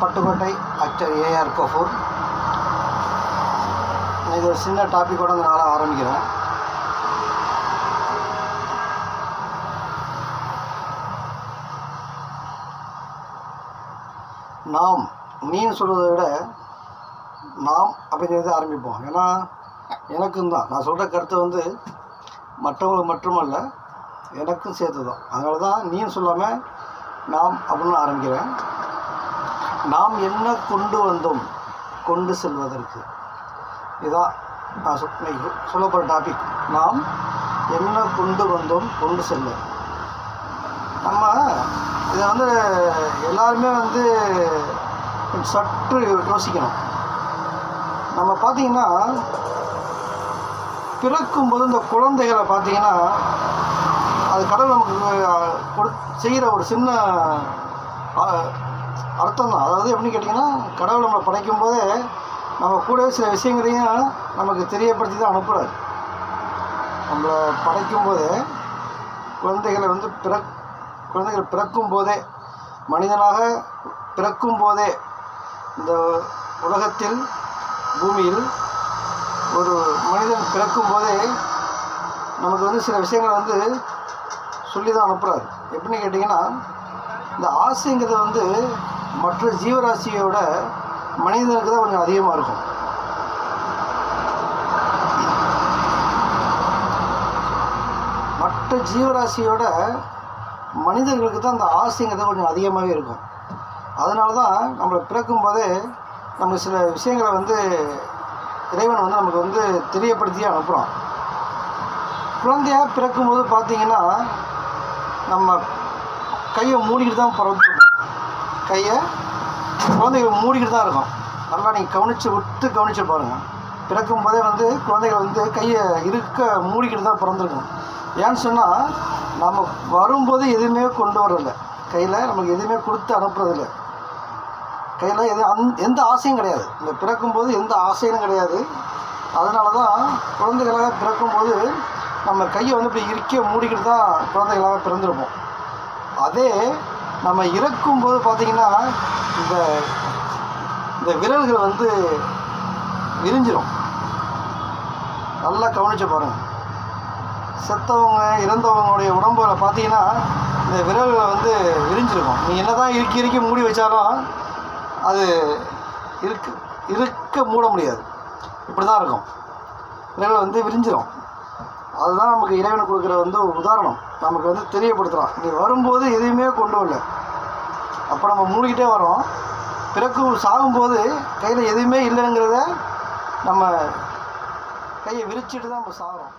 Pattukkottai actor AR Kapoor. இது ஒரு சின்ன டாப்பிக்கோடு அந்த நாளாக ஆரம்பிக்கிறேன். நாம் நீன்னு சொல்வதை விட நாம் அப்படிங்கிறது ஆரம்பிப்போம். ஏன்னா எனக்கும் தான் நான் சொல்கிற கருத்தை மற்றவங்களுக்கு மட்டுமல்ல, எனக்கும் சேர்த்து தான். அதனால தான் நீன்னு சொல்லாமல் நாம் அப்படின்னு ஆரம்பிக்கிறேன். நாம் என்ன கொண்டு வந்தோம் கொண்டு செல்வதற்கு, இதுதான் நான் சொல்ல போகிற டாபிக். நாம் என்ன கொண்டு வந்தோம் கொண்டு செல்ல. நம்ம இதை எல்லாருமே சற்று யோசிக்கணும். நம்ம பார்த்திங்கன்னா பிறக்கும்போது இந்த குழந்தைகளை பார்த்திங்கன்னா அது கடவுள் நமக்கு செய்கிற ஒரு சின்ன அர்த்தம் தான். அதாவது எப்படின்னு கேட்டிங்கன்னா, கடவுள் நம்மளை படைக்கும்போதே நம்ம கூடவே சில விஷயங்களையும் நமக்கு தெரியப்படுத்தி தான் அனுப்புகிறார். நம்மளை படைக்கும்போதே குழந்தைகள் பிறக்கும்போதே, மனிதனாக பிறக்கும்போதே இந்த உலகத்தில் பூமியில் ஒரு மனிதன் பிறக்கும்போதே நமக்கு சில விஷயங்களை சொல்லி தான் அனுப்புகிறார். எப்படின்னு கேட்டிங்கன்னா, இந்த ஆசைங்கிறது மற்ற ஜீவராசியோட மனிதனுக்கு தான் கொஞ்சம் அதிகமாக இருக்கும். மற்ற ஜீவராசியோட மனிதர்களுக்கு தான் அந்த ஆசைங்கிறது கொஞ்சம் அதிகமாகவே இருக்கும். அதனால தான் நம்மளை பிறக்கும்போதே நம்ம சில விஷயங்களை இறைவன் நமக்கு தெரியப்படுத்தி அனுப்புகிறோம். குழந்தையாக பிறக்கும்போது பார்த்திங்கன்னா நம்ம கையை மூடிக்கிட்டு தான் பிறந்துருக்கோம். குழந்தைகள் மூடிக்கிட்டு தான் இருக்கும். நல்லா நீங்கள் கவனித்து பாருங்கள். பிறக்கும்போதே குழந்தைகள் கையை இருக்க மூடிக்கிட்டு தான் பிறந்திருக்கும். ஏன்னு சொன்னால் நம்ம வரும்போது எதுவுமே கொண்டு வரதில்லை, கையில் நமக்கு எதுவுமே கொடுத்து அனுப்புறதில்லை. கையில் எந்த ஆசையும் கிடையாது. இந்த பிறக்கும்போது எந்த ஆசையும் கிடையாது. அதனால தான் குழந்தைகளாக பிறக்கும்போது நம்ம கையை இப்படி இருக்க மூடிக்கிட்டு தான் குழந்தைகளாக பிறந்திருப்போம். அதே நம்ம இறக்கும்போது பார்த்திங்கன்னா இந்த விரல்கள் விரிஞ்சிடும். நல்லா கவனித்து பாருங்கள். செத்தவங்க இறந்தவங்களுடைய உடம்புல பார்த்திங்கன்னா இந்த விரல்களை விரிஞ்சிருக்கும். நீங்கள் என்ன தான் இறுக்கி மூடி வச்சாலும் அது இருக்க மூட முடியாது. இப்படி தான் இருக்கும். விரல்கள் விரிஞ்சிடும். அதுதான் நமக்கு இறைவனை கொடுக்குற ஒரு உதாரணம். நமக்கு தெரியப்படுத்துகிறோம். நீ வரும்போது எதையுமே கொண்டு வரல, அப்போ நம்ம மூடிக்கிட்டே வரோம். சாகும்போது கையில் எதுவுமே இல்லைங்கிறத நம்ம கையை விரிச்சிட்டு தான் நம்ம சாகிறோம்.